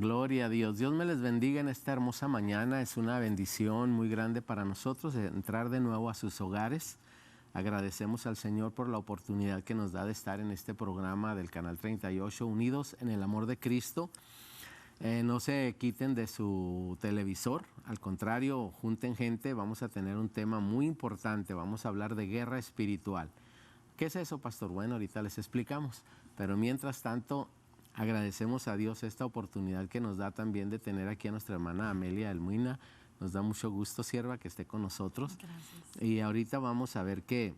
Gloria a Dios. Dios me les bendiga en esta hermosa mañana. Es una bendición muy grande para nosotros entrar de nuevo a sus hogares. Agradecemos al Señor por la oportunidad que nos da de estar en este programa del Canal 38, Unidos en el Amor de Cristo. No se quiten de su televisor, al contrario, junten gente. Vamos a tener un tema muy importante. Vamos a hablar de guerra espiritual. ¿Qué es eso, pastor? Bueno, ahorita les explicamos. Pero mientras tanto, agradecemos a Dios esta oportunidad que nos da también de tener aquí a nuestra hermana Amelia Almuina. Nos da mucho gusto, sierva, que esté con nosotros. Gracias. Y ahorita vamos a ver que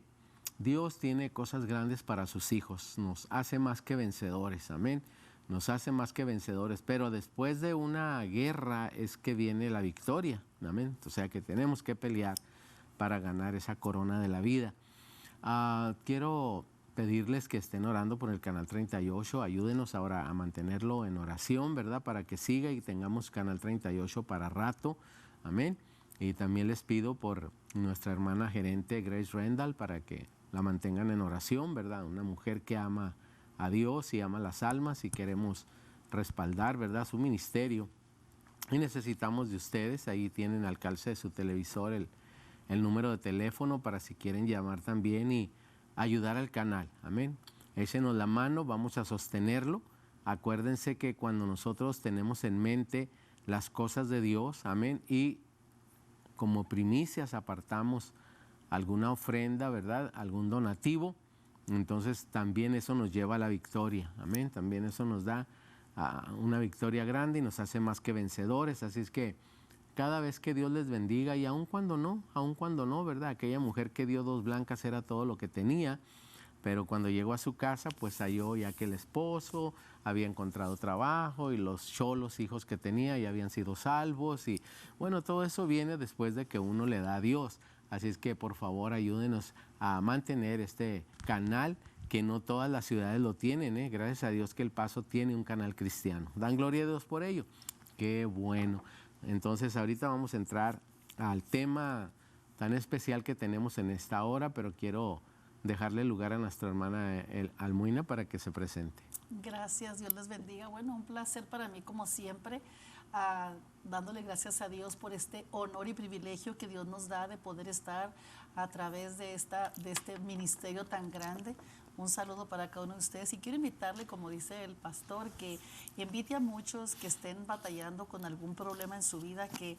Dios tiene cosas grandes para sus hijos. Nos hace más que vencedores, amén. Nos hace más que vencedores, pero después de una guerra es que viene la victoria, amén. O sea que tenemos que pelear para ganar esa corona de la vida. Quiero pedirles que estén orando por el Canal 38, ayúdenos ahora a mantenerlo en oración, ¿verdad? Para que siga y tengamos Canal 38 para rato, amén. Y también les pido por nuestra hermana gerente Grace Rendall para que la mantengan en oración, ¿verdad? Una mujer que ama a Dios y ama las almas y queremos respaldar, ¿verdad?, su ministerio. Y necesitamos de ustedes, ahí tienen al calce de su televisor el número de teléfono para si quieren llamar también y ayudar al canal, amén. Échenos la mano, vamos a sostenerlo. Acuérdense que cuando nosotros tenemos en mente las cosas de Dios, amén, y como primicias apartamos alguna ofrenda, ¿verdad?, algún donativo, entonces también eso nos lleva a la victoria, amén. También eso nos da una victoria grande y nos hace más que vencedores. Así es que cada vez que Dios les bendiga, y aun cuando no, ¿verdad? Aquella mujer que dio 2 blancas era todo lo que tenía, pero cuando llegó a su casa, pues halló ya que el esposo había encontrado trabajo y los cholos hijos que tenía ya habían sido salvos. Y bueno, todo eso viene después de que uno le da a Dios. Así es que por favor ayúdenos a mantener este canal, que no todas las ciudades lo tienen, ¿eh? Gracias a Dios que El Paso tiene un canal cristiano. Dan gloria a Dios por ello. Qué bueno. Entonces ahorita vamos a entrar al tema tan especial que tenemos en esta hora, pero quiero dejarle lugar a nuestra hermana Almuina para que se presente. Gracias, Dios les bendiga. Bueno, un placer para mí como siempre, dándole gracias a Dios por este honor y privilegio que Dios nos da de poder estar a través de este ministerio tan grande. Un saludo para cada uno de ustedes y quiero invitarle, como dice el pastor, que invite a muchos que estén batallando con algún problema en su vida, que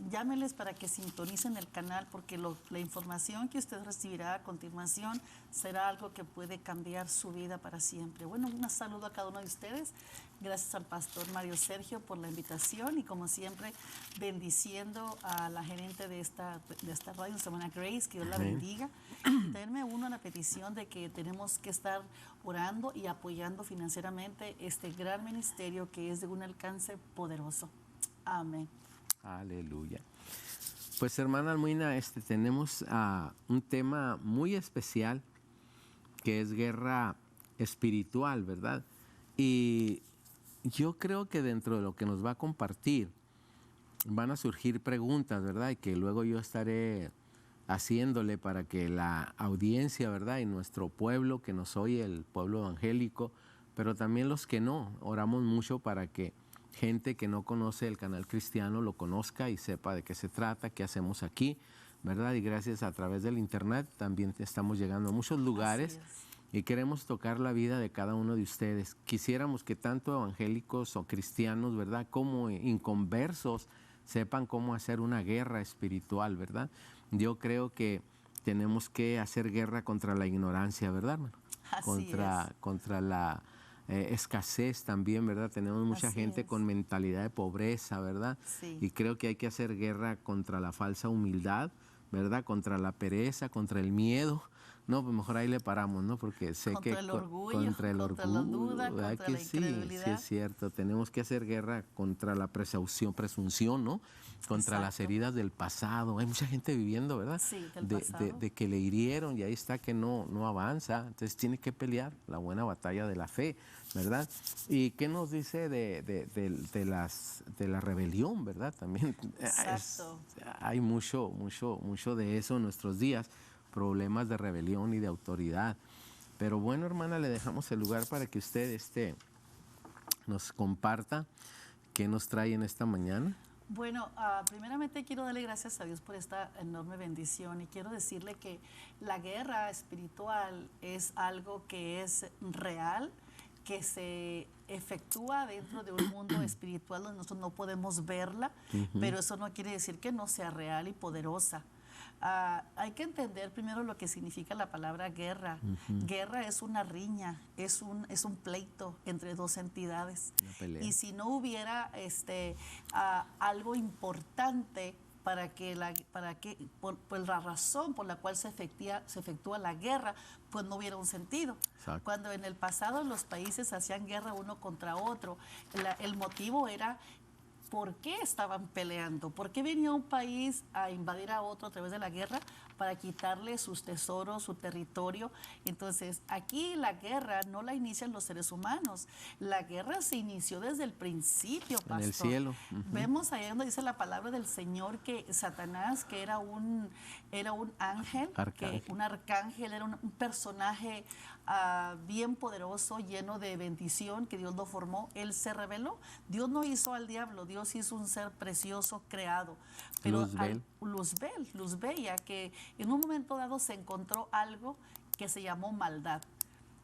llámenles para que sintonicen el canal, porque la información que usted recibirá a continuación será algo que puede cambiar su vida para siempre. Bueno, un saludo a cada uno de ustedes. Gracias al pastor Mario Sergio por la invitación y como siempre bendiciendo a la gerente de esta radio, nuestra hermana Grace, que Dios la bendiga. Y también me uno a la petición de que tenemos que estar orando y apoyando financieramente este gran ministerio que es de un alcance poderoso. Amén. Aleluya. Pues hermana Almuina, tenemos un tema muy especial que es guerra espiritual, ¿verdad? Y yo creo que dentro de lo que nos va a compartir van a surgir preguntas, ¿verdad? Y que luego yo estaré haciéndole para que la audiencia, ¿verdad? Y nuestro pueblo que nos oye, el pueblo evangélico, pero también los que no, oramos mucho para que gente que no conoce el canal cristiano lo conozca y sepa de qué se trata, qué hacemos aquí, ¿verdad? Y gracias a través del internet también estamos llegando a muchos lugares y queremos tocar la vida de cada uno de ustedes. Quisiéramos que tanto evangélicos o cristianos, ¿verdad?, como inconversos sepan cómo hacer una guerra espiritual, ¿verdad? Yo creo que tenemos que hacer guerra contra la ignorancia, ¿verdad, hermano? Contra la escasez también, ¿verdad? Tenemos mucha gente con mentalidad de pobreza, ¿verdad? Sí. Y creo que hay que hacer guerra contra la falsa humildad, ¿verdad? Contra la pereza, contra el miedo. No, pues mejor ahí le paramos, ¿no? Porque sé contra que el orgullo, contra el orgullo, la duda, contra que la incredulidad. Sí, es cierto. Tenemos que hacer guerra contra la presunción, ¿no? Contra las heridas del pasado. Hay mucha gente viviendo, ¿verdad? Sí, del pasado. De que le hirieron y ahí está que no avanza. Entonces tiene que pelear la buena batalla de la fe, ¿verdad? ¿Y qué nos dice de la rebelión, verdad? También hay mucho de eso en nuestros días, problemas de rebelión y de autoridad. Pero bueno, hermana, le dejamos el lugar para que usted nos comparta qué nos trae en esta mañana? Bueno, primeramente quiero darle gracias a Dios por esta enorme bendición y quiero decirle que la guerra espiritual es algo que es real, que se efectúa dentro de un mundo espiritual donde nosotros no podemos verla, pero eso no quiere decir que no sea real y poderosa. Hay que entender primero lo que significa la palabra guerra. Guerra es una riña, es un pleito entre dos entidades. Una pelea. Y si no hubiera algo importante por la razón por la cual se efectúa la guerra, pues no hubiera un sentido. Exacto. Cuando en el pasado los países hacían guerra uno contra otro, el motivo era ¿por qué estaban peleando? ¿Por qué venía un país a invadir a otro a través de la guerra? Para quitarle sus tesoros, su territorio. Entonces, aquí la guerra no la inician los seres humanos. La guerra se inició desde el principio, pastor. En el cielo. Vemos ahí donde dice la palabra del Señor que Satanás, que era un ángel, un arcángel, era un personaje bien poderoso, lleno de bendición, que Dios lo formó. Él se rebeló. Dios no hizo al diablo, Dios hizo un ser precioso creado. Pero Luzbel, ya que en un momento dado se encontró algo que se llamó maldad.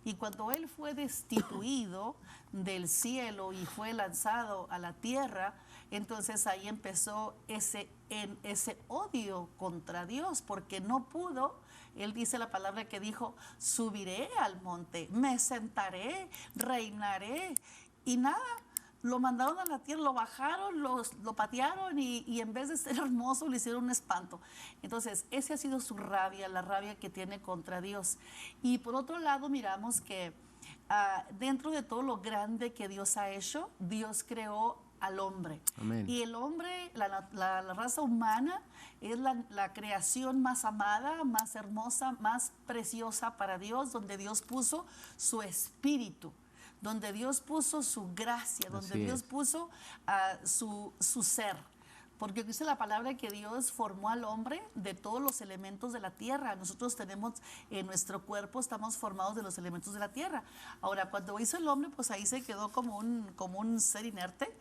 Y cuando él fue destituido del cielo y fue lanzado a la tierra, entonces ahí empezó ese odio contra Dios, porque no pudo. Él dice la palabra que dijo, subiré al monte, me sentaré, reinaré, y nada. Lo mandaron a la tierra, lo bajaron, lo patearon y en vez de ser hermoso le hicieron un espanto. Entonces, esa ha sido su rabia, la rabia que tiene contra Dios. Y por otro lado, miramos que dentro de todo lo grande que Dios ha hecho, Dios creó al hombre. Amén. Y el hombre, la raza humana, es la creación más amada, más hermosa, más preciosa para Dios, donde Dios puso su espíritu, donde Dios puso su gracia, donde Dios puso su ser. Porque dice la palabra que Dios formó al hombre de todos los elementos de la tierra. Nosotros tenemos en nuestro cuerpo, estamos formados de los elementos de la tierra. Ahora, cuando hizo el hombre, pues ahí se quedó como un ser inerte,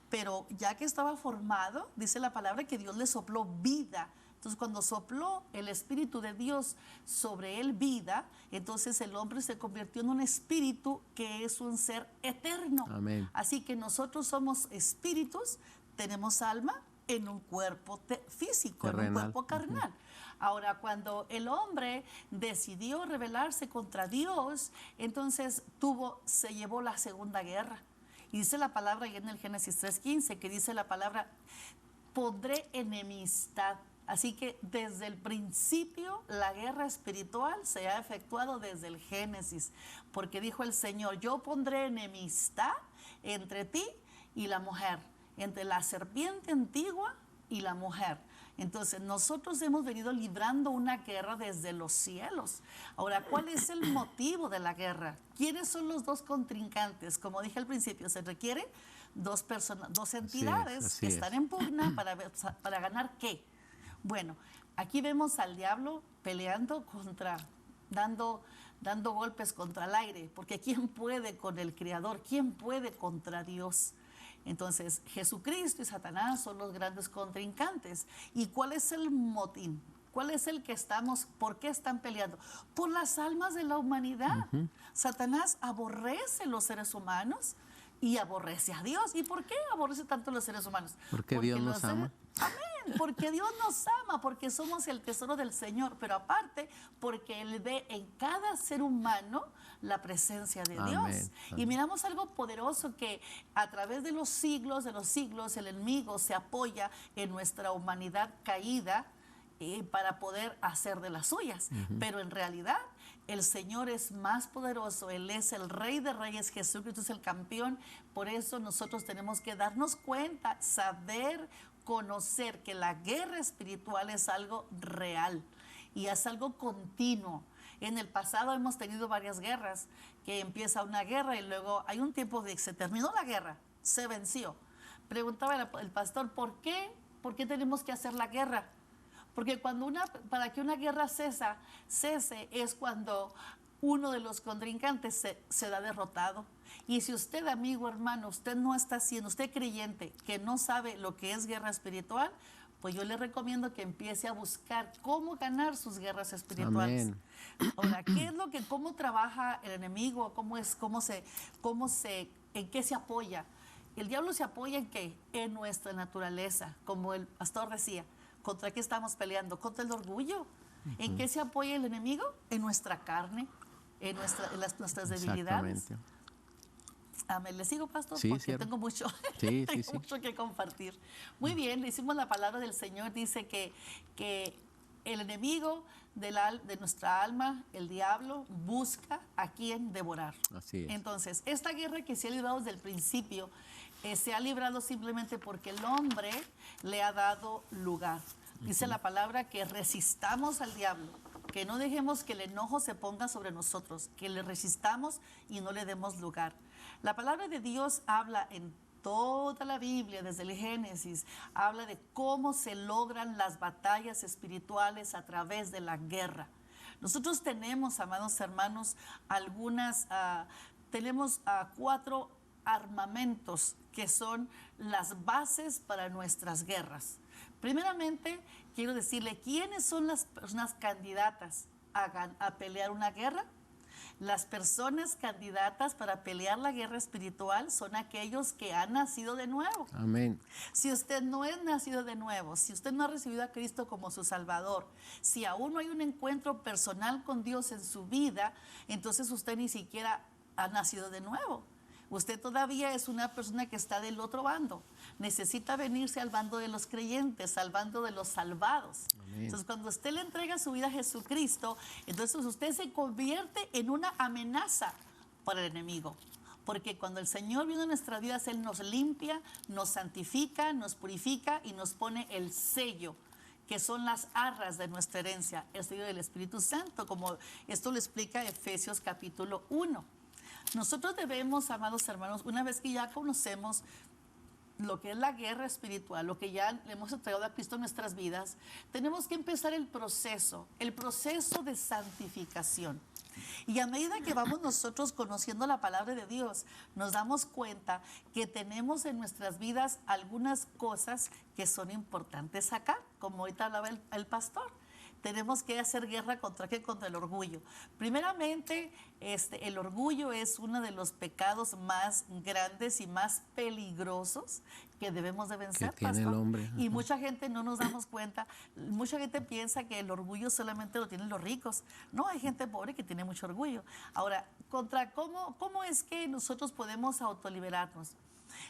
pero ya que estaba formado, dice la palabra que Dios le sopló vida. Entonces, cuando sopló el Espíritu de Dios sobre él vida, entonces el hombre se convirtió en un espíritu que es un ser eterno. Amén. Así que nosotros somos espíritus, tenemos alma en un cuerpo físico, terrenal, en un cuerpo carnal. Ahora, cuando el hombre decidió rebelarse contra Dios, entonces se llevó la Segunda Guerra. Y dice la palabra, y en el Génesis 3:15, que dice la palabra, pondré enemistad. Así que desde el principio la guerra espiritual se ha efectuado desde el Génesis, porque dijo el Señor, yo pondré enemistad entre ti y la mujer, entre la serpiente antigua y la mujer. Entonces nosotros hemos venido librando una guerra desde los cielos. Ahora, ¿cuál es el motivo de la guerra? ¿Quiénes son los dos contrincantes? Como dije al principio, se requiere dos entidades que están en pugna para ganar ¿qué? Bueno, aquí vemos al diablo peleando dando golpes contra el aire, porque ¿quién puede con el Creador? ¿Quién puede contra Dios? Entonces, Jesucristo y Satanás son los grandes contrincantes. ¿Y cuál es el motín? ¿Cuál es el que por qué están peleando? Por las almas de la humanidad. Satanás aborrece los seres humanos y aborrece a Dios. ¿Y por qué aborrece tanto a los seres humanos? Porque Dios nos ama. Amén, porque Dios nos ama, porque somos el tesoro del Señor, pero aparte porque Él ve en cada ser humano la presencia de Dios. Amén. Y miramos algo poderoso, que a través de los siglos, el enemigo se apoya en nuestra humanidad caída para poder hacer de las suyas. Pero en realidad el Señor es más poderoso, Él es el Rey de Reyes, Jesucristo es el campeón. Por eso nosotros tenemos que darnos cuenta, saber, conocer que la guerra espiritual es algo real y es algo continuo. En el pasado hemos tenido varias guerras, que empieza una guerra y luego hay un tiempo de que se terminó la guerra, se venció. Preguntaba el pastor, ¿por qué tenemos que hacer la guerra? Porque para que una guerra cese es cuando uno de los contrincantes se da derrotado. Y si usted, amigo, hermano, usted no está haciendo, usted creyente, que no sabe lo que es guerra espiritual, pues yo le recomiendo que empiece a buscar cómo ganar sus guerras espirituales. Amén. Ahora, cómo trabaja el enemigo? ¿En qué se apoya? El diablo se apoya ¿en qué? En nuestra naturaleza, como el pastor decía. ¿Contra qué estamos peleando? Contra el orgullo. ¿En qué se apoya el enemigo? En nuestra carne, nuestras debilidades. Exactamente. ¿Le sigo, pastor? Sí, Porque cierto. tengo mucho, Sí, tengo sí. mucho que compartir. Muy bien, le hicimos la palabra del Señor. Dice que el enemigo de nuestra alma, el diablo, busca a quien devorar. Así es. Entonces, esta guerra que se ha librado desde el principio, se ha librado simplemente porque el hombre le ha dado lugar. Dice la palabra que resistamos al diablo, que no dejemos que el enojo se ponga sobre nosotros, que le resistamos y no le demos lugar. La palabra de Dios habla en toda la Biblia, desde el Génesis, habla de cómo se logran las batallas espirituales a través de la guerra. Nosotros tenemos, amados hermanos, tenemos 4 armamentos que son las bases para nuestras guerras. Primeramente, quiero decirle, ¿quiénes son las personas candidatas a pelear una guerra? Las personas candidatas para pelear la guerra espiritual son aquellos que han nacido de nuevo. Amén. Si usted no es nacido de nuevo, si usted no ha recibido a Cristo como su Salvador, si aún no hay un encuentro personal con Dios en su vida, entonces usted ni siquiera ha nacido de nuevo. Usted todavía es una persona que está del otro bando. Necesita venirse al bando de los creyentes, al bando de los salvados. Amén. Entonces, cuando usted le entrega su vida a Jesucristo, entonces usted se convierte en una amenaza para el enemigo. Porque cuando el Señor viene a nuestras vidas, Él nos limpia, nos santifica, nos purifica y nos pone el sello, que son las arras de nuestra herencia, el sello del Espíritu Santo, como esto lo explica Efesios capítulo 1. Nosotros debemos, amados hermanos, una vez que ya conocemos lo que es la guerra espiritual, lo que ya le hemos entregado a Cristo en nuestras vidas, tenemos que empezar el proceso de santificación. Y a medida que vamos nosotros conociendo la palabra de Dios, nos damos cuenta que tenemos en nuestras vidas algunas cosas que son importantes acá, como ahorita hablaba el pastor. Tenemos que hacer guerra contra el orgullo. Primeramente, el orgullo es uno de los pecados más grandes y más peligrosos que debemos de vencer, que tiene pastor. El hombre. Y mucha gente no nos damos cuenta. Mucha gente piensa que el orgullo solamente lo tienen los ricos. No, hay gente pobre que tiene mucho orgullo. Ahora, ¿cómo es que nosotros podemos autoliberarnos?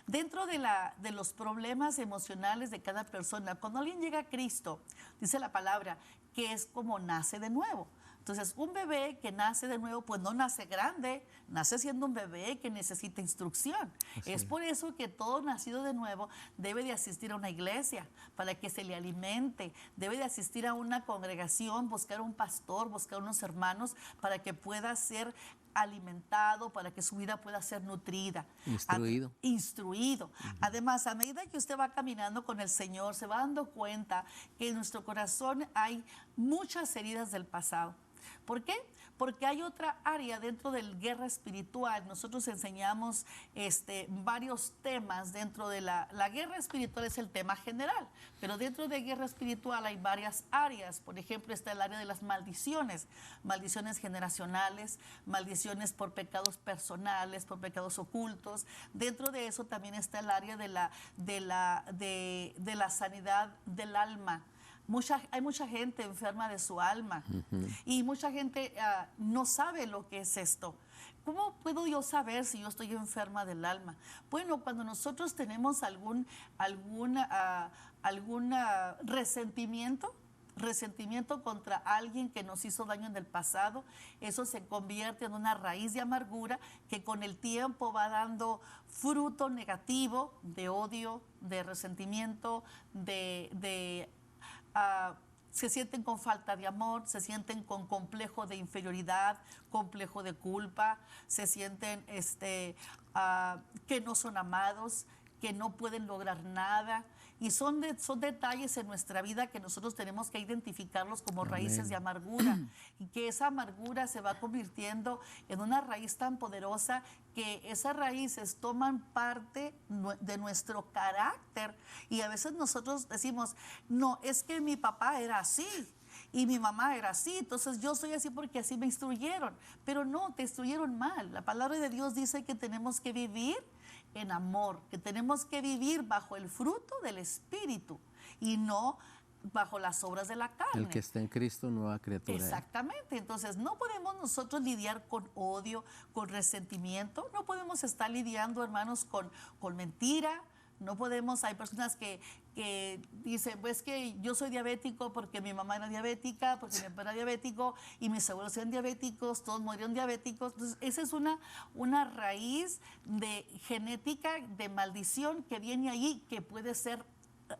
Dentro de los problemas emocionales de cada persona, cuando alguien llega a Cristo, dice la palabra que es como nace de nuevo. Entonces, un bebé que nace de nuevo, pues no nace grande, nace siendo un bebé que necesita instrucción. Así es por eso que todo nacido de nuevo debe de asistir a una iglesia para que se le alimente, debe de asistir a una congregación, buscar un pastor, buscar unos hermanos para que pueda ser alimentado, para que su vida pueda ser nutrida. Instruido. Además, a medida que usted va caminando con el Señor, se va dando cuenta que en nuestro corazón hay muchas heridas del pasado. ¿Por qué? Porque hay otra área dentro de la guerra espiritual. Nosotros enseñamos varios temas dentro de la guerra espiritual, es el tema general, pero dentro de guerra espiritual hay varias áreas. Por ejemplo, está el área de las maldiciones generacionales, maldiciones por pecados personales, por pecados ocultos. Dentro de eso también está el área de la sanidad del alma. Hay mucha gente enferma de su alma y mucha gente no sabe lo que es esto. ¿Cómo puedo yo saber si yo estoy enferma del alma? Bueno, cuando nosotros tenemos algún resentimiento contra alguien que nos hizo daño en el pasado, eso se convierte en una raíz de amargura que con el tiempo va dando fruto negativo de odio, de resentimiento, se sienten con falta de amor, se sienten con complejo de inferioridad, complejo de culpa, se sienten que no son amados, que no pueden lograr nada, Y son detalles en nuestra vida que nosotros tenemos que identificarlos como Amén. raíces de amargura. Y que esa amargura se va convirtiendo en una raíz tan poderosa que esas raíces toman parte de nuestro carácter. Y a veces nosotros decimos, no, es que mi papá era así. Y mi mamá era así, entonces yo soy así porque así me instruyeron. Pero no, te instruyeron mal. La palabra de Dios dice que tenemos que vivir en amor, que tenemos que vivir bajo el fruto del Espíritu y no bajo las obras de la carne. El que está en Cristo, nueva criatura. Exactamente, entonces no podemos nosotros lidiar con odio, con resentimiento, no podemos estar lidiando, hermanos, con mentira. No podemos, hay personas que dicen, pues que yo soy diabético porque mi mamá era diabética, porque mi papá era diabético y mis abuelos eran diabéticos, todos murieron diabéticos. Entonces, esa es una raíz de genética, de maldición que viene allí, que puede ser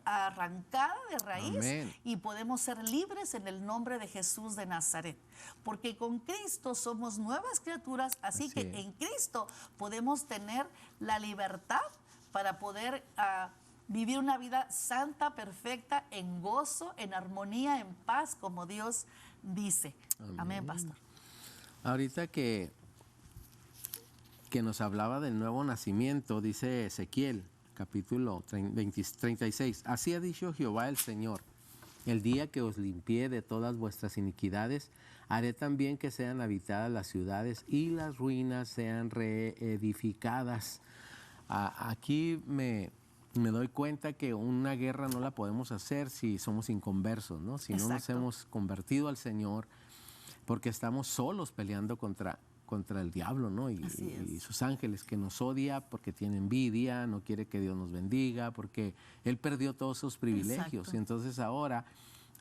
arrancada de raíz. Amén. Y podemos ser libres en el nombre de Jesús de Nazaret, porque con Cristo somos nuevas criaturas, así que es. en Cristo podemos tener la libertad para poder vivir una vida santa, perfecta, en gozo, en armonía, en paz, como Dios dice. Amén, pastor. Ahorita que nos hablaba del nuevo nacimiento, dice Ezequiel, capítulo 36. Así ha dicho Jehová el Señor: el día que os limpié de todas vuestras iniquidades, haré también que sean habitadas las ciudades y las ruinas sean reedificadas. Aquí me doy cuenta que una guerra no la podemos hacer si somos inconversos, ¿no? Si no nos hemos convertido al Señor, porque estamos solos peleando contra el diablo, ¿no? Y sus ángeles, que nos odia porque tiene envidia, no quiere que Dios nos bendiga, porque Él perdió todos sus privilegios. Exacto. Y entonces ahora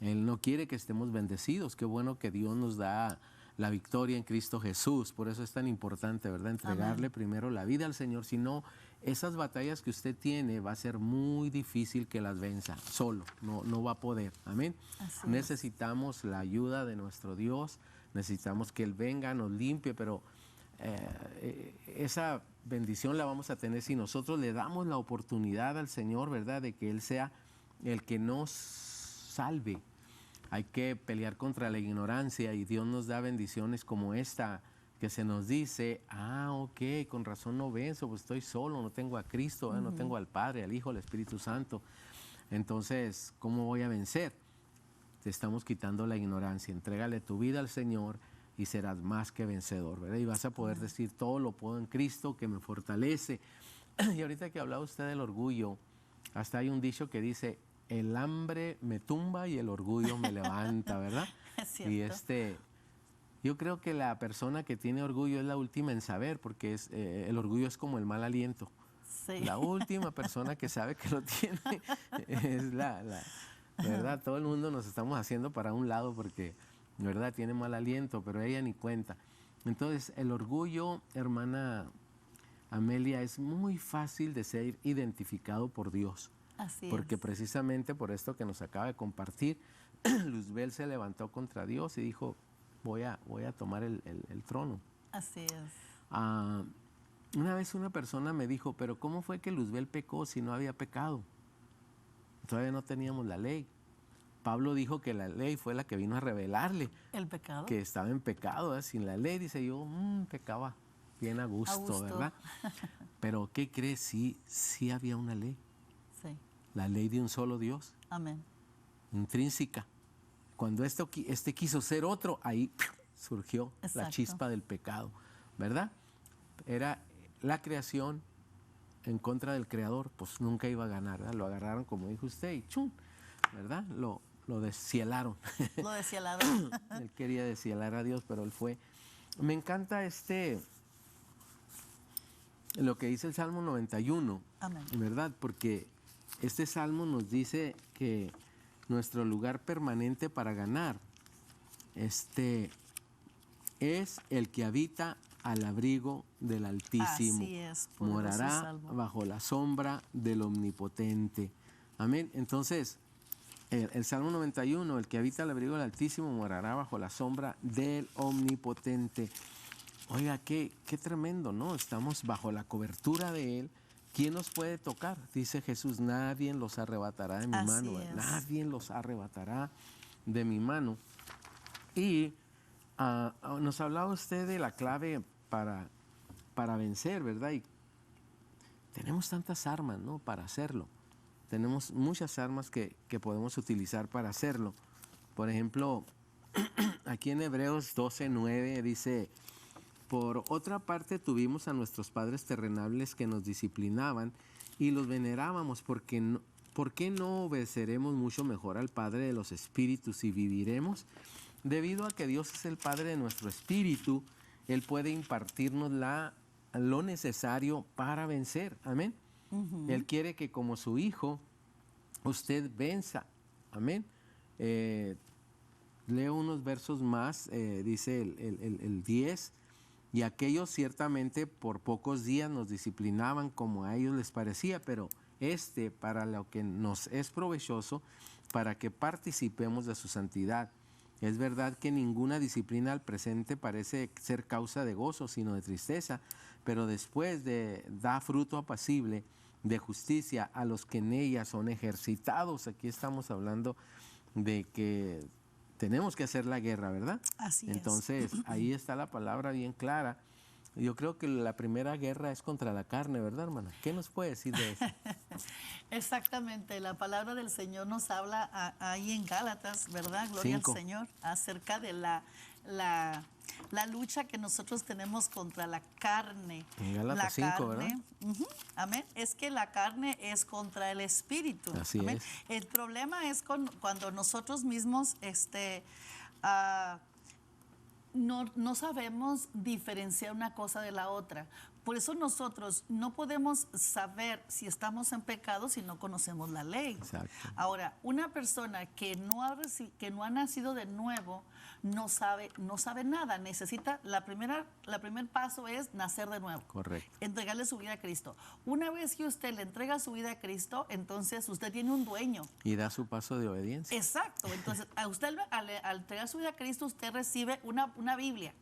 Él no quiere que estemos bendecidos. Qué bueno que Dios nos da la victoria en Cristo Jesús. Por eso es tan importante, ¿verdad? Entregarle primero la vida al Señor. Si no, esas batallas que usted tiene va a ser muy difícil que las venza solo. No va a poder. Amén. Necesitamos la ayuda de nuestro Dios. Necesitamos que Él venga, nos limpie, pero esa bendición la vamos a tener si nosotros le damos la oportunidad al Señor, ¿verdad? De que Él sea el que nos salve. Hay que pelear contra la ignorancia y Dios nos da bendiciones como esta, que se nos dice, ok, con razón no venzo, pues estoy solo, no tengo a Cristo, no tengo al Padre, al Hijo, al Espíritu Santo. Entonces, ¿cómo voy a vencer? Te estamos quitando la ignorancia. Entrégale tu vida al Señor y serás más que vencedor, ¿verdad? Y vas a poder decir, todo lo puedo en Cristo que me fortalece. Y ahorita que hablaba usted del orgullo, hasta hay un dicho que dice, el hambre me tumba y el orgullo me levanta, ¿verdad? Es cierto. Y yo creo que la persona que tiene orgullo es la última en saber, porque el orgullo es como el mal aliento. Sí. La última persona que sabe que lo tiene es ¿verdad? Todo el mundo nos estamos haciendo para un lado porque, ¿verdad? Tiene mal aliento, pero ella ni cuenta. Entonces, el orgullo, hermana Amelia, es muy fácil de ser identificado por Dios. Así Porque es. precisamente por esto que nos acaba de compartir, Luzbel se levantó contra Dios y dijo, voy a tomar el trono. Así es. Una vez una persona me dijo, pero ¿cómo fue que Luzbel pecó si no había pecado? Todavía no teníamos la ley. Pablo dijo que la ley fue la que vino a revelarle El pecado. que estaba en pecado, ¿eh? Sin la ley, dice yo, pecaba bien a gusto, ¿verdad? Pero ¿qué crees? Sí había una ley. Sí. La ley de un solo Dios. Amén. Intrínseca. Cuando este quiso ser otro, ahí surgió la chispa del pecado, ¿verdad? Era la creación en contra del creador, pues nunca iba a ganar, ¿verdad? Lo agarraron, como dijo usted, y ¡chum!, ¿verdad? Lo descielaron. Lo descielaron. Él quería descielar a Dios, pero él fue. Me encanta lo que dice el Salmo 91, Amén. ¿verdad? Porque este Salmo nos dice que nuestro lugar permanente para ganar es el que habita al abrigo del Altísimo. Así es. Morará bajo la sombra del Omnipotente. Amén. Entonces, el Salmo 91, el que habita al abrigo del Altísimo morará bajo la sombra del Omnipotente. Oiga, qué tremendo, ¿no? Estamos bajo la cobertura de Él, ¿quién nos puede tocar? Dice Jesús, nadie los arrebatará de mi Así mano. es. Nadie los arrebatará de mi mano. Y nos hablaba usted de la clave para vencer, ¿verdad? Y tenemos tantas armas, ¿no? Para hacerlo. Tenemos muchas armas que podemos utilizar para hacerlo. Por ejemplo, aquí en Hebreos 12:9 dice, por otra parte tuvimos a nuestros padres terrenales que nos disciplinaban y los venerábamos, ¿por qué no obedeceremos mucho mejor al Padre de los Espíritus y viviremos? Debido a que Dios es el Padre de nuestro espíritu, Él puede impartirnos lo necesario para vencer. Amén. Él quiere que como su hijo, usted venza. Amén. Leo unos versos más, dice el 10, y aquellos ciertamente por pocos días nos disciplinaban como a ellos les parecía, pero para lo que nos es provechoso, para que participemos de su santidad. Es verdad que ninguna disciplina al presente parece ser causa de gozo, sino de tristeza, pero después da fruto apacible de justicia a los que en ella son ejercitados. Aquí estamos hablando de que tenemos que hacer la guerra, ¿verdad? Así es. Entonces, ahí está la palabra bien clara. Yo creo que la primera guerra es contra la carne, ¿verdad, hermana? ¿Qué nos puede decir de eso? Exactamente, la palabra del Señor nos habla ahí en Gálatas, ¿verdad? Gloria 5. al Señor, acerca de la lucha que nosotros tenemos contra la carne. En Gálatas la 5, ¿verdad? Amén. Es que la carne es contra el espíritu. Así amén. es. El problema es cuando nosotros mismos no sabemos diferenciar una cosa de la otra. Por eso nosotros no podemos saber si estamos en pecado si no conocemos la ley. Exacto. Ahora, una persona que no ha nacido de nuevo no sabe nada. Necesita, primer paso es nacer de nuevo. Correcto. Entregarle su vida a Cristo. Una vez que usted le entrega su vida a Cristo, entonces usted tiene un dueño. Y da su paso de obediencia. Exacto. Entonces, a usted al entregar su vida a Cristo, usted recibe una Biblia.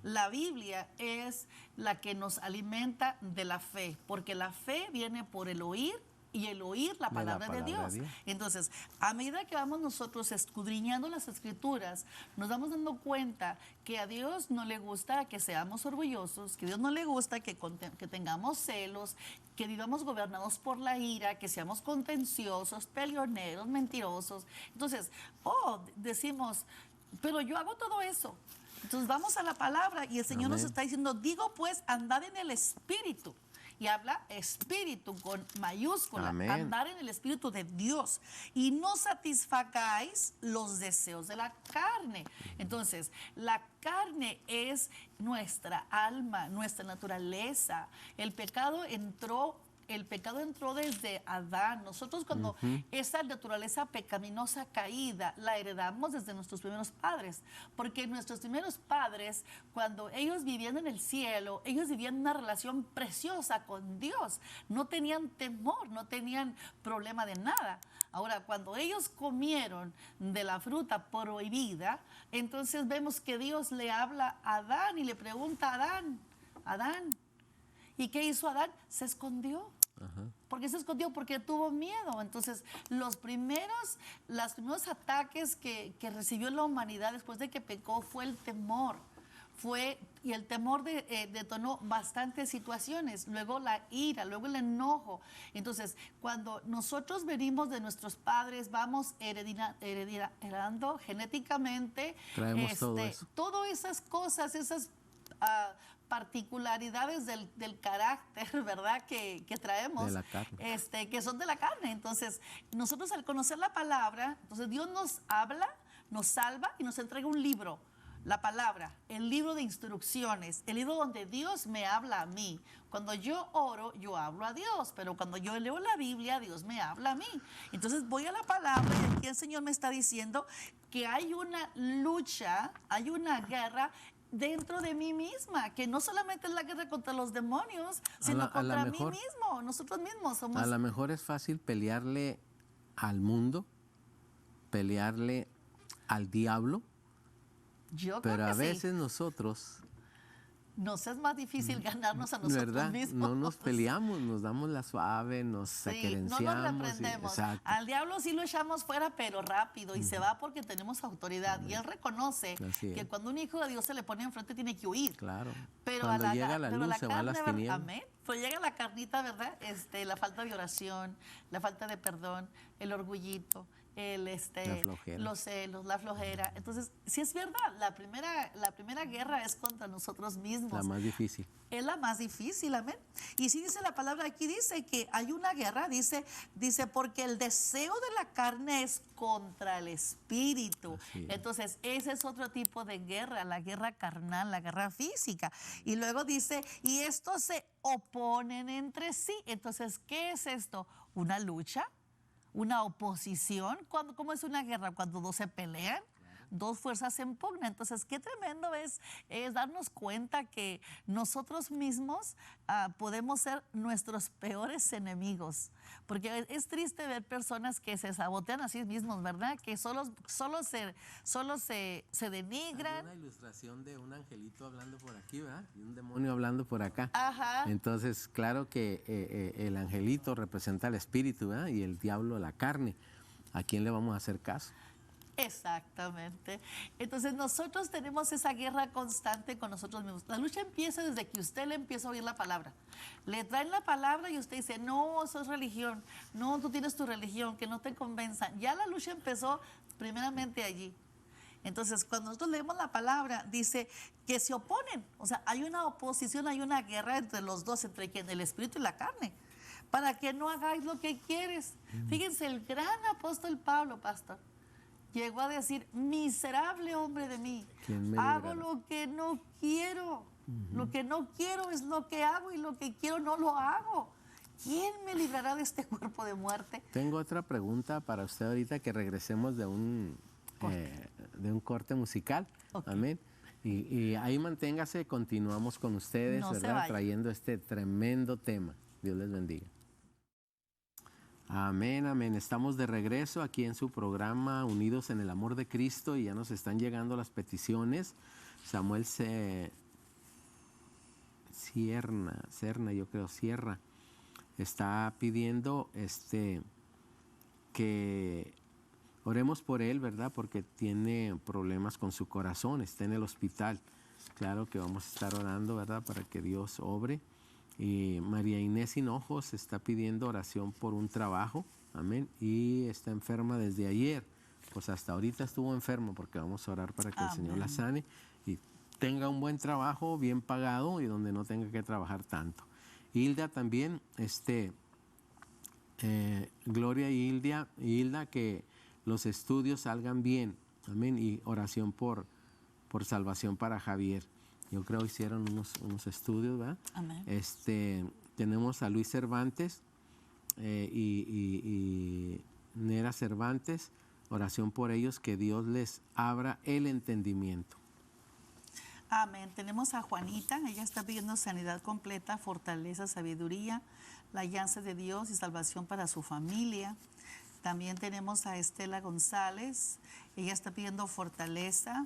La Biblia es la que nos alimenta de la fe, porque la fe viene por el oír y el oír la palabra de Dios. Entonces, a medida que vamos nosotros escudriñando las Escrituras, nos vamos dando cuenta que a Dios no le gusta que seamos orgullosos, que a Dios no le gusta que tengamos celos, que vivamos gobernados por la ira, que seamos contenciosos, peleoneros, mentirosos. Entonces, decimos, pero yo hago todo eso. Entonces vamos a la palabra y el Señor nos está diciendo, digo pues, andad en el Espíritu. Y habla espíritu con mayúscula, andar en el Espíritu de Dios. Y no satisfagáis los deseos de la carne. Entonces, la carne es nuestra alma, nuestra naturaleza. El pecado entró desde Adán. Nosotros cuando esa naturaleza pecaminosa caída la heredamos desde nuestros primeros padres, porque nuestros primeros padres, cuando ellos vivían en el cielo, ellos vivían una relación preciosa con Dios, no tenían temor, no tenían problema de nada. Ahora, cuando ellos comieron de la fruta prohibida, entonces vemos que Dios le habla a Adán y le pregunta a Adán, ¿y qué hizo Adán? Se escondió. ¿Por qué se escondió? Porque tuvo miedo. Entonces, los primeros ataques que recibió la humanidad después de que pecó fue el temor. Y el temor detonó bastantes situaciones. Luego la ira, luego el enojo. Entonces, cuando nosotros venimos de nuestros padres, vamos heredando genéticamente. Traemos todo eso. Todas esas cosas, esas particularidades del carácter, ¿verdad? Que traemos, de la carne. Que son de la carne. Entonces, nosotros al conocer la palabra, entonces Dios nos habla, nos salva y nos entrega un libro. La palabra, el libro de instrucciones, el libro donde Dios me habla a mí. Cuando yo oro, yo hablo a Dios, pero cuando yo leo la Biblia, Dios me habla a mí. Entonces voy a la palabra y aquí el Señor me está diciendo que hay una lucha, hay una guerra dentro de mí misma, que no solamente es la guerra contra los demonios, sino contra mí mismo, nosotros mismos somos. A lo mejor es fácil pelearle al mundo, pelearle al diablo, pero a veces nosotros Nos es más difícil ganarnos a nosotros ¿Verdad? mismos. No nos peleamos, nos damos la suave, nos Sí, no querenciamos. nos reprendemos. Exacto. Al diablo sí lo echamos fuera, pero rápido, y se va porque tenemos autoridad. Y él reconoce Así que es. cuando un hijo de Dios se le pone enfrente tiene que huir. Claro. Pero Cuando a la, llega la pero luz la se van las carne, tinieblas. amén. Pues llega la carnita, ¿verdad? La falta de oración, la falta de perdón, el orgullito, La flojera. los celos, la flojera. Entonces, sí es verdad, la primera guerra es contra nosotros mismos. La más difícil. Es la más difícil, amén. Y sí dice la palabra aquí, dice que hay una guerra, dice porque el deseo de la carne es contra el espíritu. Así es. Entonces, ese es otro tipo de guerra, la guerra carnal, la guerra física. Y luego dice, y estos se oponen entre sí. Entonces, ¿qué es esto? ¿Una lucha? ¿Una oposición? ¿Cómo es una guerra? Cuando dos se pelean, dos fuerzas se impugnan. Entonces, qué tremendo es darnos cuenta que nosotros mismos podemos ser nuestros peores enemigos. Porque es triste ver personas que se sabotean a sí mismos, ¿verdad? Que solo se denigran. Hay una ilustración de un angelito hablando por aquí, ¿verdad? Y un demonio hablando por acá. Ajá. Entonces, claro que el angelito representa el espíritu, ¿verdad? Y el diablo la carne. ¿A quién le vamos a hacer caso? Exactamente. Entonces nosotros tenemos esa guerra constante con nosotros mismos. La lucha empieza desde que usted le empieza a oír la palabra. Le traen la palabra y usted dice, no, eso es religión. No, tú tienes tu religión, que no te convenzan. Ya la lucha empezó primeramente allí. Entonces, cuando nosotros leemos la palabra, dice que se oponen. O sea, hay una oposición, hay una guerra entre los dos, entre quien, el espíritu y la carne, para que no hagáis lo que quieres. Fíjense, el gran apóstol Pablo, pastor, llegó a decir, miserable hombre de mí, ¿Quién me hago librará? lo que no quiero. Lo que no quiero es lo que hago y lo que quiero no lo hago. ¿Quién me librará de este cuerpo de muerte? Tengo otra pregunta para usted ahorita que regresemos de un corte musical. Ok. Amén. Y ahí manténgase, continuamos con ustedes, No se ¿verdad? vaya. Trayendo este tremendo tema. Dios les bendiga. Amén, amén. Estamos de regreso aquí en su programa Unidos en el Amor de Cristo y ya nos están llegando las peticiones. Samuel Sierra, está pidiendo que oremos por él, ¿verdad? Porque tiene problemas con su corazón, está en el hospital. Claro que vamos a estar orando, ¿verdad? Para que Dios obre. Y María Inés Hinojos está pidiendo oración por un trabajo, amén, y está enferma desde ayer. Pues hasta ahorita estuvo enferma porque vamos a orar para que el Señor la sane y tenga un buen trabajo, bien pagado y donde no tenga que trabajar tanto. Hilda también, Gloria y Hilda, que los estudios salgan bien, amén, y oración por salvación para Javier. Yo creo que hicieron unos estudios, ¿verdad? Amén. Tenemos a Luis Cervantes y Nera Cervantes, oración por ellos, que Dios les abra el entendimiento. Amén. Tenemos a Juanita, ella está pidiendo sanidad completa, fortaleza, sabiduría, la alianza de Dios y salvación para su familia. También tenemos a Estela González, ella está pidiendo fortaleza,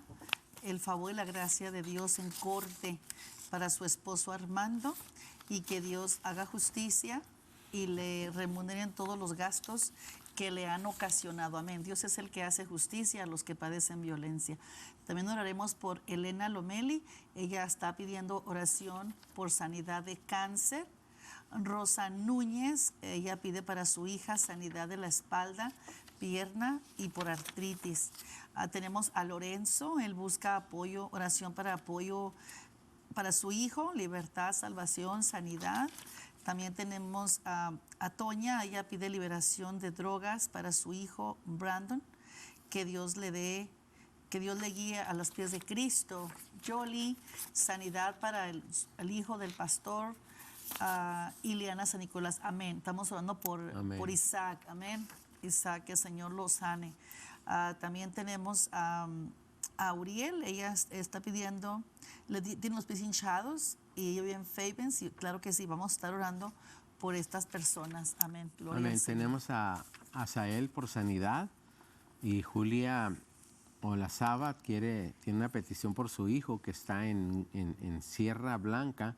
el favor y la gracia de Dios en corte para su esposo Armando y que Dios haga justicia y le remuneren todos los gastos que le han ocasionado. Amén. Dios es el que hace justicia a los que padecen violencia. También oraremos por Elena Lomeli. Ella está pidiendo oración por sanidad de cáncer. Rosa Núñez, ella pide para su hija sanidad de la espalda, pierna y por artritis. Tenemos a Lorenzo, él busca apoyo, oración para apoyo para su hijo, libertad, salvación, sanidad. También tenemos a Toña, ella pide liberación de drogas para su hijo Brandon, que Dios le guíe a los pies de Cristo. Jolie, sanidad para el hijo del pastor Ileana San Nicolás. Amén. Estamos orando por Isaac. Amén. Isaac, que el Señor lo sane. También tenemos a Uriel, ella está pidiendo, tiene los pies hinchados y ella vive en Favens, y claro que sí, vamos a estar orando por estas personas. Amén. Gloria Amén. al Señor. Tenemos a Asael por sanidad y Julia Olazaba tiene una petición por su hijo que está en Sierra Blanca,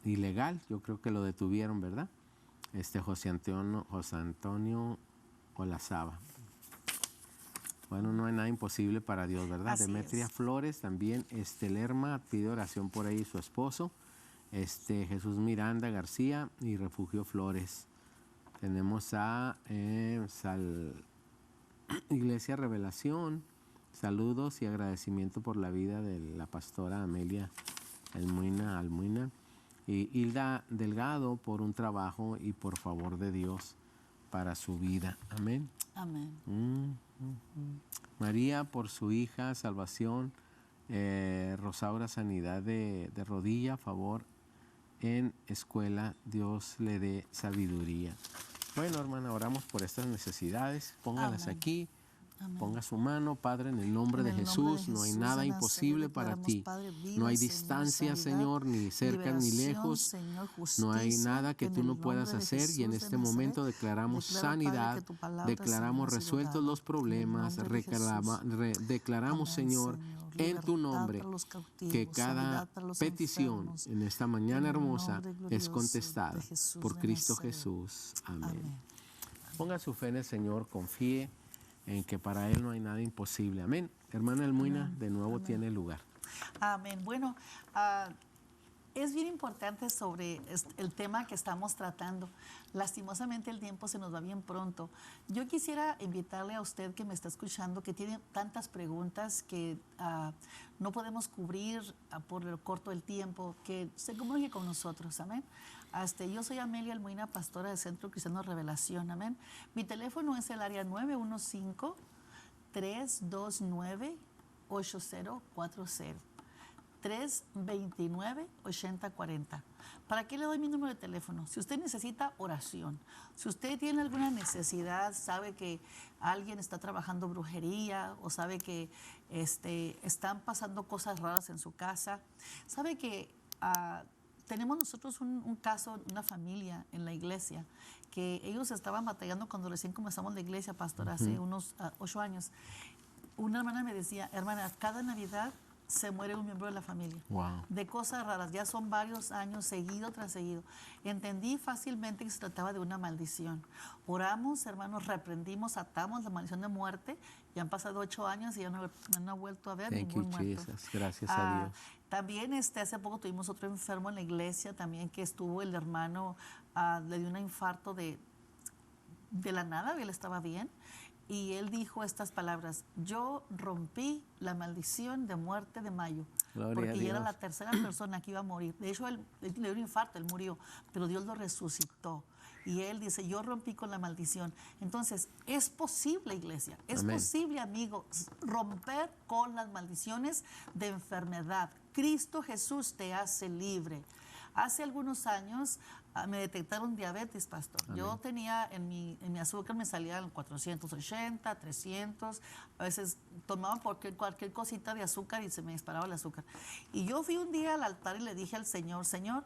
ilegal. Yo creo que lo detuvieron, ¿verdad? José Antonio Olazaba. Bueno, no hay nada imposible para Dios, ¿verdad? Así Demetria es. Flores también, Lerma pide oración por ella y su esposo. Jesús Miranda García y Refugio Flores. Tenemos a Iglesia Revelación. Saludos y agradecimiento por la vida de la pastora Amelia Almuina. Y Hilda Delgado por un trabajo y por favor de Dios para su vida. Amén. Amén. María por su hija, salvación. Rosaura, sanidad de rodilla, favor en escuela, Dios le dé sabiduría. Bueno, hermana, oramos por estas necesidades, póngalas Amén. aquí. Amén. Ponga su mano, Padre, en el nombre de Jesús. No hay nada imposible para ti. No hay distancia, Señor, ni cerca ni lejos. No hay nada que tú no puedas hacer. Y en este momento declaramos sanidad, declaramos resueltos los problemas, declaramos, Señor, en tu nombre, que cada petición en esta mañana hermosa es contestada por Cristo Jesús. Amén. Ponga su fe en el Señor, confíe en que para Él no hay nada imposible. Amén. Hermana Almuina, de nuevo tiene lugar. Amén. Bueno, es bien importante sobre el tema que estamos tratando. Lastimosamente el tiempo se nos va bien pronto. Yo quisiera invitarle a usted que me está escuchando, que tiene tantas preguntas que no podemos cubrir por lo corto del tiempo, que se comunique con nosotros. Amén. Yo soy Amelia Almuina, pastora del Centro Cristiano Revelación. Amén. Mi teléfono es el área 915-329-8040. 329-8040. ¿Para qué le doy mi número de teléfono? Si usted necesita oración, si usted tiene alguna necesidad, sabe que alguien está trabajando brujería o sabe que están pasando cosas raras en su casa, sabe que tenemos nosotros un caso, una familia en la iglesia, que ellos estaban batallando cuando recién comenzamos la iglesia, pastor, hace unos 8 años. Una hermana me decía, hermana, cada Navidad se muere un miembro de la familia. Wow. De cosas raras, ya son varios años, seguido tras seguido. Entendí fácilmente que se trataba de una maldición. Oramos, hermanos, reprendimos, atamos la maldición de muerte. Ya han pasado 8 años y ya no ha vuelto a ver ningún muerto. Jesus. Gracias a Dios. También hace poco tuvimos otro enfermo en la iglesia, también que estuvo el hermano, le dio un infarto de la nada, él estaba bien. Y él dijo estas palabras: yo rompí la maldición de muerte de Mayo. Gloria porque a ya era Dios. la tercera persona que iba a morir. De hecho, él le dio un infarto, él murió, pero Dios lo resucitó. Y él dice, yo rompí con la maldición. Entonces, es posible, iglesia, es Amén. posible, amigos, romper con las maldiciones de enfermedad. Cristo Jesús te hace libre. Hace algunos años me detectaron diabetes, pastor. Amén. Yo tenía en mi azúcar, me salían 480, 300. A veces tomaba cualquier cosita de azúcar y se me disparaba el azúcar. Y yo fui un día al altar y le dije al Señor, Señor,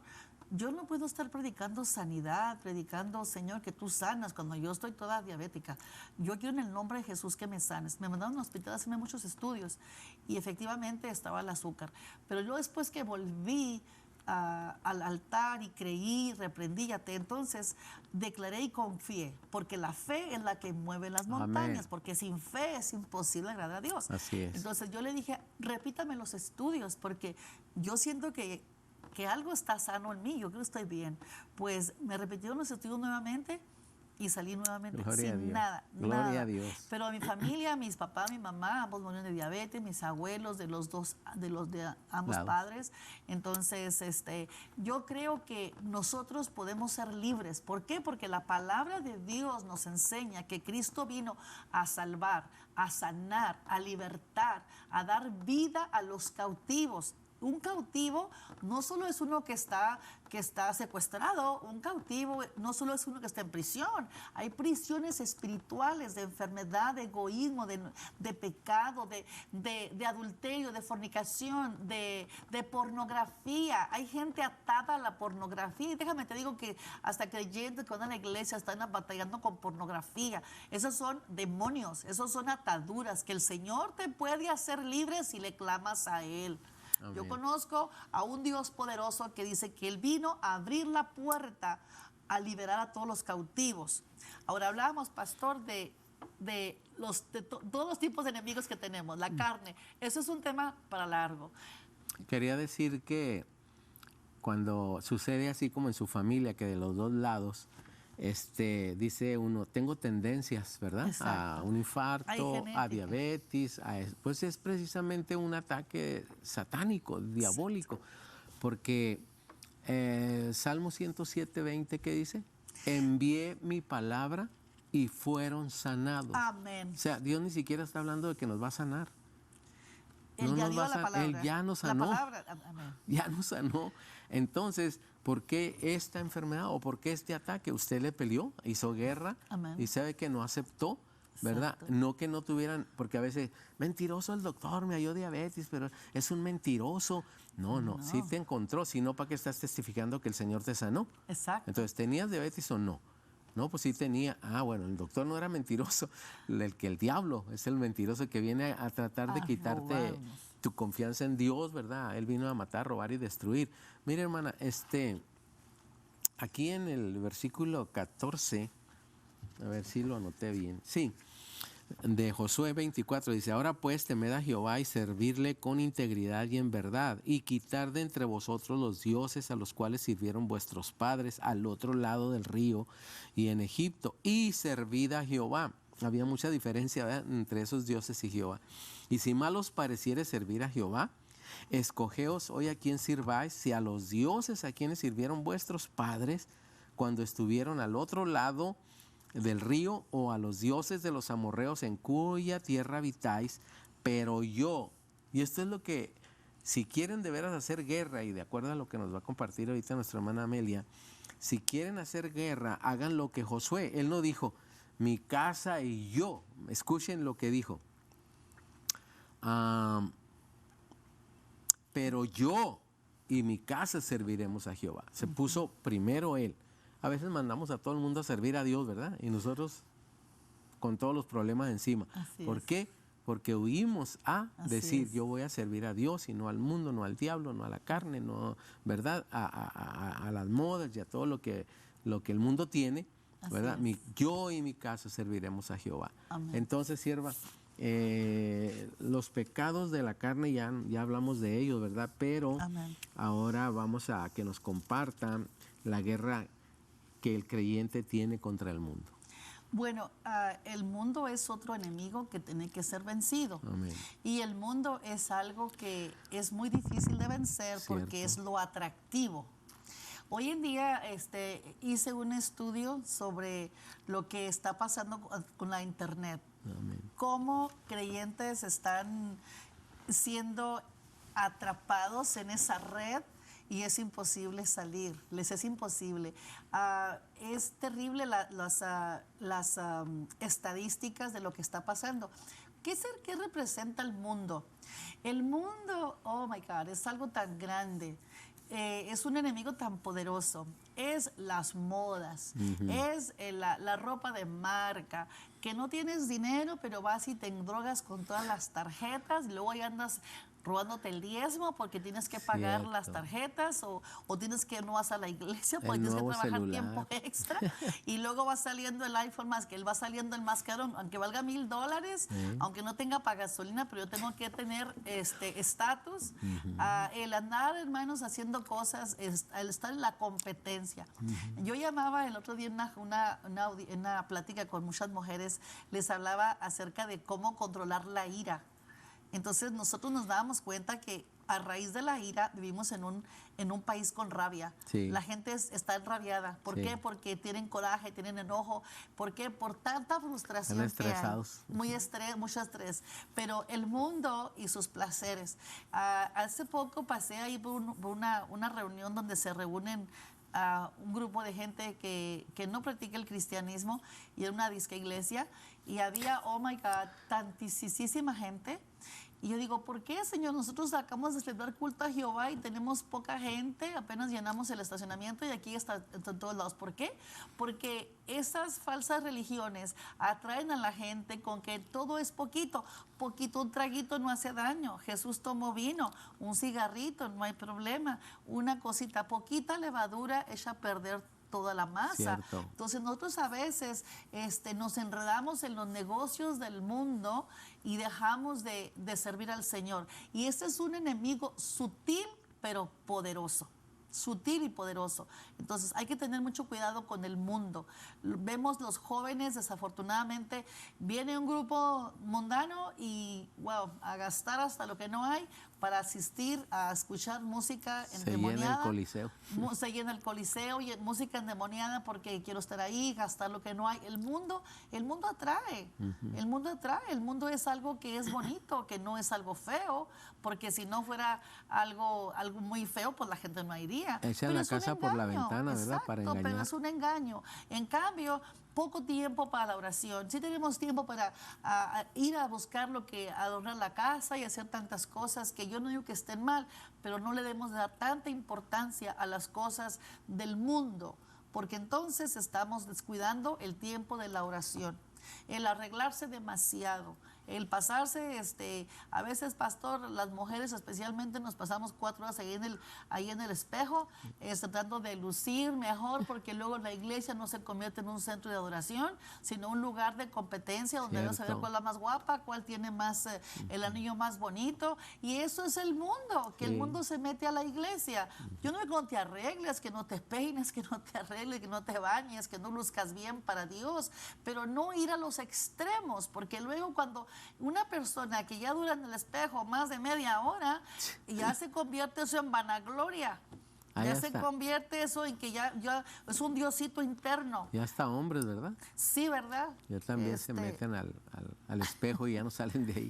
yo no puedo estar predicando sanidad, predicando, Señor, que tú sanas cuando yo estoy toda diabética. Yo quiero en el nombre de Jesús que me sanes. Me mandaron a un hospital a hacerme muchos estudios y efectivamente estaba el azúcar. Pero yo después que volví al altar y creí, reprendí, entonces declaré y confié, porque la fe es la que mueve las montañas. Amén. Porque sin fe es imposible agradar a Dios. Así es. Entonces yo le dije, repítame los estudios, porque yo siento que algo está sano en mí, yo creo que estoy bien. Pues me repitieron los estudios nuevamente y salí nuevamente Gloria a sin Dios. nada. Gloria nada. a Dios. Pero mi familia, mis papás, mi mamá, ambos murieron de diabetes, mis abuelos de ambos Claro. padres. Entonces, yo creo que nosotros podemos ser libres. ¿Por qué? Porque la palabra de Dios nos enseña que Cristo vino a salvar, a sanar, a libertar, a dar vida a los cautivos. un cautivo no solo es uno que está secuestrado, un cautivo no solo es uno que está en prisión. Hay prisiones espirituales de enfermedad, de egoísmo, de pecado, de adulterio, de fornicación, de pornografía. Hay gente atada a la pornografía. Y déjame te digo que hasta creyentes que van a la iglesia están batallando con pornografía. Esos son demonios, esos son ataduras que el Señor te puede hacer libre si le clamas a Él. Amén. Yo conozco a un Dios poderoso que dice que Él vino a abrir la puerta a liberar a todos los cautivos. Ahora hablábamos, pastor, de todos los tipos de enemigos que tenemos, la carne. Eso es un tema para largo. Quería decir que cuando sucede así como en su familia, que de los dos lados, dice uno, tengo tendencias, ¿verdad? Exacto. A un infarto, a diabetes, pues es precisamente un ataque satánico, diabólico, porque Salmo 107:20, ¿qué dice? Envié mi palabra y fueron sanados. Amén. O sea, Dios ni siquiera está hablando de que nos va a sanar. Él ya dio la palabra. Él ya nos sanó. La palabra, amén. Ya nos sanó. Entonces, ¿por qué esta enfermedad o por qué este ataque? Usted le peleó, hizo guerra. Amén. Y sabe que no aceptó, ¿verdad? Exacto. No que no tuvieran, porque a veces, mentiroso el doctor, me halló diabetes, pero es un mentiroso. No, sí te encontró, si no, ¿para qué estás testificando que el Señor te sanó? Exacto. Entonces, ¿tenías diabetes o no? No, pues sí tenía. Bueno, el doctor no era mentiroso. El diablo es el mentiroso que viene a tratar de quitarte tu confianza en Dios, ¿verdad? Él vino a matar, robar y destruir. Mire, hermana, aquí en el versículo 14, a ver si lo anoté bien. Sí, de Josué 24 dice, ahora pues temed a Jehová y servirle con integridad y en verdad, y quitar de entre vosotros los dioses a los cuales sirvieron vuestros padres al otro lado del río y en Egipto, y servid a Jehová. Había mucha diferencia, ¿verdad?, entre esos dioses y Jehová. Y si mal os pareciere servir a Jehová, escogeos hoy a quién sirváis, si a los dioses a quienes sirvieron vuestros padres cuando estuvieron al otro lado del río, o a los dioses de los amorreos en cuya tierra habitáis, pero yo, y esto es lo que, si quieren de veras hacer guerra, y de acuerdo a lo que nos va a compartir ahorita nuestra hermana Amelia, si quieren hacer guerra, hagan lo que Josué, él no dijo, mi casa y yo, escuchen lo que dijo, pero yo y mi casa serviremos a Jehová. Se puso primero él. A veces mandamos a todo el mundo a servir a Dios, ¿verdad? Y nosotros con todos los problemas encima. ¿Por qué? Porque huimos a decir, yo voy a servir a Dios y no al mundo, no al diablo, no a la carne, no, ¿verdad? A las modas y a todo lo que el mundo tiene, ¿verdad? Yo y mi casa serviremos a Jehová. Amén. Entonces, sierva, los pecados de la carne ya hablamos de ellos, ¿verdad? Pero amén, ahora vamos a que nos compartan la guerra que el creyente tiene contra el mundo. Bueno, el mundo es otro enemigo que tiene que ser vencido. Amén. Y el mundo es algo que es muy difícil de vencer. Cierto. Porque es lo atractivo. Hoy en día hice un estudio sobre lo que está pasando con la internet. Amén. Cómo creyentes están siendo atrapados en esa red y es imposible salir, les es imposible. Es terrible las estadísticas de lo que está pasando. ¿Qué representa el mundo? El mundo, oh my God, es algo tan grande. Es un enemigo tan poderoso. Es las modas, es la ropa de marca, que no tienes dinero, pero vas y te endrogas con todas las tarjetas, y luego ahí andas robándote el diezmo porque tienes que pagar Cierto. Las tarjetas o tienes que no vas a la iglesia porque tienes que trabajar celular. Tiempo extra y luego va saliendo el iPhone va saliendo el más caro, aunque valga $1,000, aunque no tenga para gasolina, pero yo tengo que tener estatus. El andar, hermanos, haciendo cosas, el estar en la competencia. Yo llamaba el otro día en una plática con muchas mujeres, les hablaba acerca de cómo controlar la ira. Entonces nosotros nos dábamos cuenta que a raíz de la ira vivimos en un país con rabia. Sí. La gente está enrabiada. ¿Por Sí. qué? Porque tienen coraje, tienen enojo. ¿Por qué? Por tanta frustración Están estresados. que hay. Muy estrés, mucho estrés. Pero el mundo y sus placeres. Hace poco pasé ahí por una reunión donde se reúnen un grupo de gente que no practica el cristianismo, y era una disque iglesia, y había, oh my God, tantísima gente. Y yo digo, ¿por qué, Señor? Nosotros acabamos de celebrar culto a Jehová y tenemos poca gente, apenas llenamos el estacionamiento y aquí está en todos lados. ¿Por qué? Porque esas falsas religiones atraen a la gente con que todo es poquito. Poquito, un traguito no hace daño. Jesús tomó vino, un cigarrito, no hay problema. Una cosita, poquita levadura echa a perder toda la masa. Cierto. Entonces nosotros a veces nos enredamos en los negocios del mundo y dejamos de servir al Señor. Y este es un enemigo sutil pero poderoso. Sutil y poderoso. Entonces hay que tener mucho cuidado con el mundo. Vemos los jóvenes, desafortunadamente, viene un grupo mundano y, wow, a gastar hasta lo que no hay para asistir a escuchar música endemoniada. Se llena el coliseo. Se llena el coliseo y música endemoniada porque quiero estar ahí, gastar lo que no hay. El mundo atrae. El mundo atrae. El mundo es algo que es bonito, que no es algo feo, porque si no fuera algo muy feo, pues la gente no iría. Echan la casa por la ventana, ¿verdad? Exacto, Para engañar. pero es un engaño. En cambio, poco tiempo para la oración. Sí tenemos tiempo para ir a buscar adornar la casa y hacer tantas cosas que yo no digo que estén mal, pero no le debemos dar tanta importancia a las cosas del mundo, porque entonces estamos descuidando el tiempo de la oración. El arreglarse demasiado, el pasarse, a veces, pastor, las mujeres especialmente nos pasamos 4 horas ahí en el espejo, tratando de lucir mejor, porque luego la iglesia no se convierte en un centro de adoración, sino un lugar de competencia donde debemos saber cuál es la más guapa, cuál tiene más el anillo más bonito, y eso es el mundo, que el mundo se mete a la iglesia. Yo no digo que no te arregles, que no te peines, que no te arregles, que no te bañes, que no luzcas bien para Dios, pero no ir a los extremos, porque luego cuando una persona que ya dura en el espejo más de media hora, ya se convierte eso en vanagloria. Ya se convierte eso en que ya es un diosito interno. Ya hasta hombres, ¿verdad? Sí, ¿verdad? Ya también se meten al espejo y ya no salen de ahí.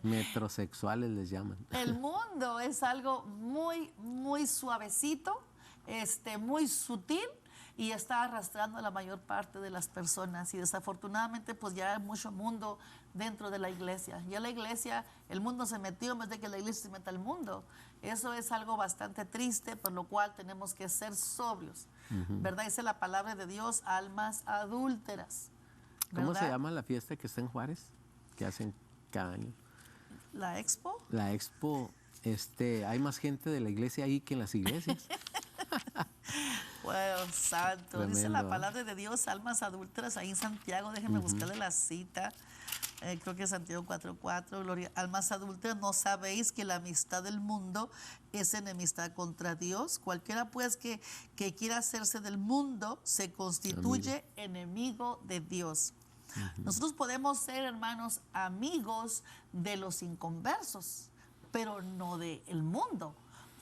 Metrosexuales les llaman. El mundo es algo muy, muy suavecito, muy sutil, y está arrastrando a la mayor parte de las personas, y desafortunadamente pues ya hay mucho mundo dentro de la iglesia. Ya la iglesia, el mundo se metió en vez de que la iglesia se meta al mundo. Eso es algo bastante triste, por lo cual tenemos que ser sobrios. ¿Verdad? Dice la palabra de Dios, almas adúlteras. ¿Verdad? ¿Cómo se llama la fiesta que está en Juárez? Que hacen cada año. ¿La expo? La expo, hay más gente de la iglesia ahí que en las iglesias. Bueno, santo. Tremendo. Dice la palabra de Dios, almas adúlteras, ahí en Santiago. Déjenme buscarle la cita. Creo que es Santiago 4:4. Gloria, almas adúlteras, ¿no sabéis que la amistad del mundo es enemistad contra Dios? Cualquiera pues que quiera hacerse del mundo se constituye enemigo de Dios. Nosotros podemos ser, hermanos, amigos de los inconversos, pero no del mundo.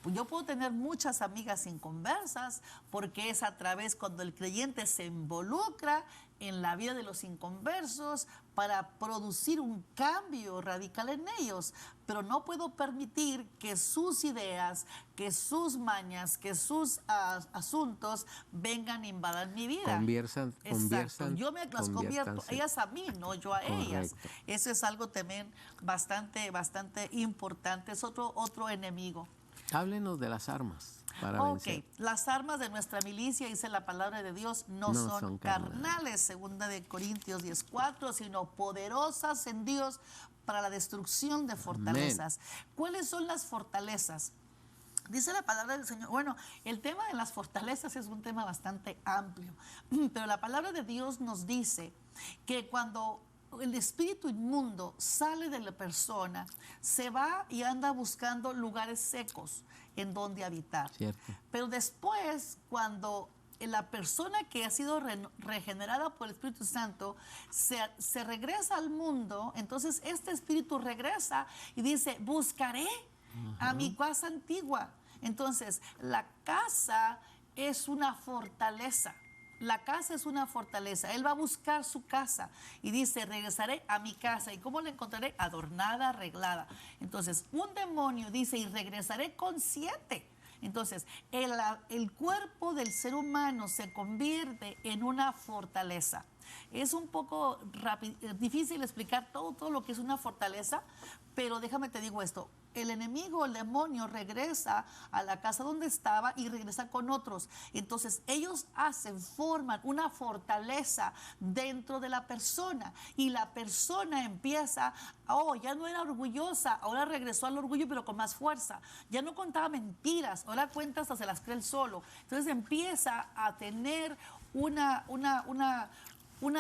Yo puedo tener muchas amigas inconversas porque es a través cuando el creyente se involucra en la vida de los inconversos para producir un cambio radical en ellos, pero no puedo permitir que sus ideas, que sus mañas, que sus asuntos vengan a invadir mi vida. Conviertan. Yo me las convierto, ellas a mí, no yo a ellas. Eso es algo también bastante importante, es otro enemigo. Háblenos de las armas para vencer. Las armas de nuestra milicia, dice la palabra de Dios, no son carnales, segunda de Corintios 10:4, sino poderosas en Dios para la destrucción de fortalezas. Amén. ¿Cuáles son las fortalezas? Dice la palabra del Señor. Bueno, el tema de las fortalezas es un tema bastante amplio, pero la palabra de Dios nos dice que cuando el espíritu inmundo sale de la persona, se va y anda buscando lugares secos en donde habitar. Cierto. Pero después, cuando la persona que ha sido regenerada por el Espíritu Santo se regresa al mundo, entonces este espíritu regresa y dice, buscaré a mi casa antigua. Entonces, la casa es una fortaleza. La casa es una fortaleza. Él va a buscar su casa y dice, regresaré a mi casa. ¿Y cómo la encontraré? Adornada, arreglada. Entonces, un demonio dice, y regresaré con 7. Entonces, el cuerpo del ser humano se convierte en una fortaleza. Es un poco difícil explicar todo lo que es una fortaleza, pero déjame te digo esto. El enemigo, el demonio, regresa a la casa donde estaba y regresa con otros. Entonces, ellos forman una fortaleza dentro de la persona. Y la persona empieza, ya no era orgullosa, ahora regresó al orgullo, pero con más fuerza. Ya no contaba mentiras, ahora cuenta hasta se las cree él solo. Entonces, empieza a tener una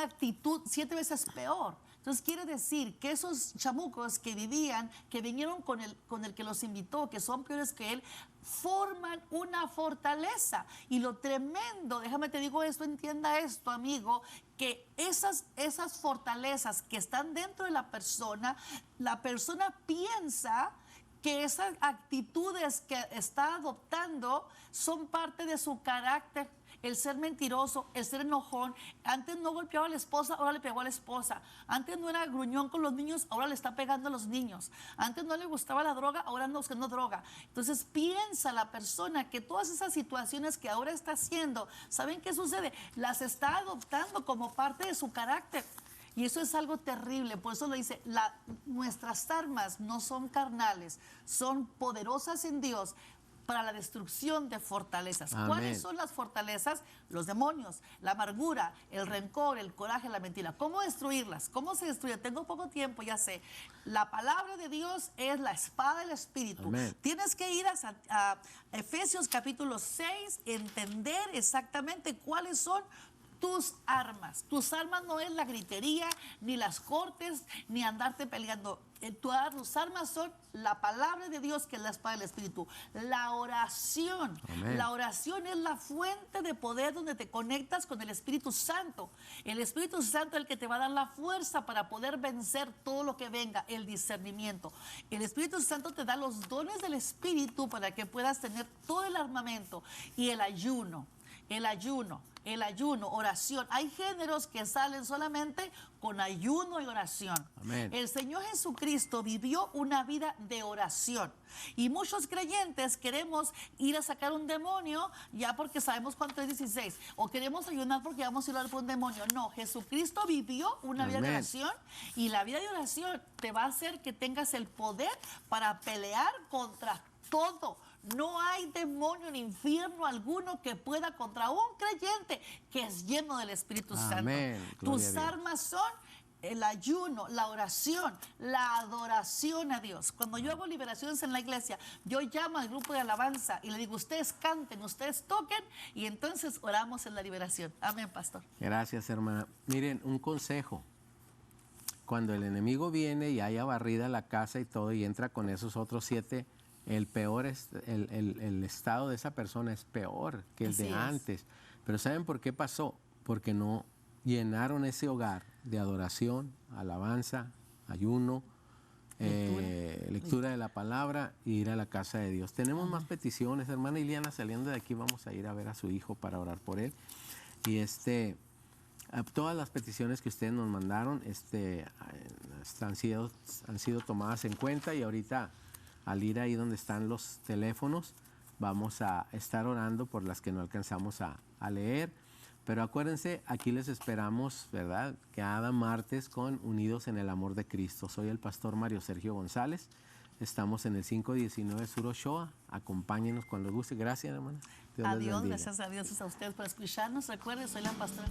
actitud 7 veces peor. Entonces quiere decir que esos chamucos que vinieron con el que los invitó, que son peores que él, forman una fortaleza. Y lo tremendo, déjame te digo esto, entienda esto, amigo, que esas fortalezas que están dentro de la persona piensa que esas actitudes que está adoptando son parte de su carácter. El ser mentiroso, el ser enojón. Antes no golpeaba a la esposa, ahora le pegó a la esposa. Antes no era gruñón con los niños, ahora le está pegando a los niños. Antes no le gustaba la droga, ahora no buscando droga. Entonces piensa la persona que todas esas situaciones que ahora está haciendo, ¿saben qué sucede? Las está adoptando como parte de su carácter. Y eso es algo terrible, por eso lo dice, nuestras armas no son carnales, son poderosas en Dios para la destrucción de fortalezas. Amén. ¿Cuáles son las fortalezas? Los demonios, la amargura, el rencor, el coraje, la mentira. ¿Cómo destruirlas? ¿Cómo se destruye? Tengo poco tiempo, ya sé. La palabra de Dios es la espada del Espíritu. Amén. Tienes que ir a Efesios capítulo 6, entender exactamente cuáles son tus armas. Tus armas no es la gritería, ni las cortes, ni andarte peleando. Tus armas son la palabra de Dios, que es la espada del Espíritu. La oración. Amén. La oración es la fuente de poder donde te conectas con el Espíritu Santo. El Espíritu Santo es el que te va a dar la fuerza para poder vencer todo lo que venga, el discernimiento. El Espíritu Santo te da los dones del Espíritu para que puedas tener todo el armamento. Y el ayuno, oración. Hay géneros que salen solamente con ayuno y oración. Amén. El Señor Jesucristo vivió una vida de oración. Y muchos creyentes queremos ir a sacar un demonio ya porque sabemos cuánto es 16. O queremos ayunar porque vamos a ir a orar por un demonio. No, Jesucristo vivió una vida de Amén. oración. Y la vida de oración te va a hacer que tengas el poder para pelear contra todo. No hay demonio ni infierno alguno que pueda contra un creyente que es lleno del Espíritu Amén. Santo. Gloria Tus a Dios. armas son el ayuno, la oración, la adoración a Dios. Cuando yo hago liberaciones en la iglesia, yo llamo al grupo de alabanza y le digo, ustedes canten, ustedes toquen, y entonces oramos en la liberación. Amén, pastor. Gracias, hermana. Miren, un consejo. Cuando el enemigo viene y haya barrida la casa y todo y entra con esos otros 7, el peor es el estado de esa persona es peor que el Así de es. antes. Pero ¿saben por qué pasó? Porque no llenaron ese hogar de adoración, alabanza, ayuno, lectura de la palabra y ir a la casa de Dios. Tenemos más peticiones. Hermana Iliana, saliendo de aquí vamos a ir a ver a su hijo para orar por él. Y todas las peticiones que ustedes nos mandaron han sido tomadas en cuenta, y ahorita al ir ahí donde están los teléfonos vamos a estar orando por las que no alcanzamos a leer. Pero acuérdense, aquí les esperamos, ¿verdad? Cada martes con Unidos en el Amor de Cristo. Soy el pastor Mario Sergio González. Estamos en el 519 Sur Ochoa. Acompáñenos cuando les guste. Gracias, hermana. Dios les Adiós, bendiga. gracias a Dios, a ustedes por escucharnos. Recuerden, soy la pastora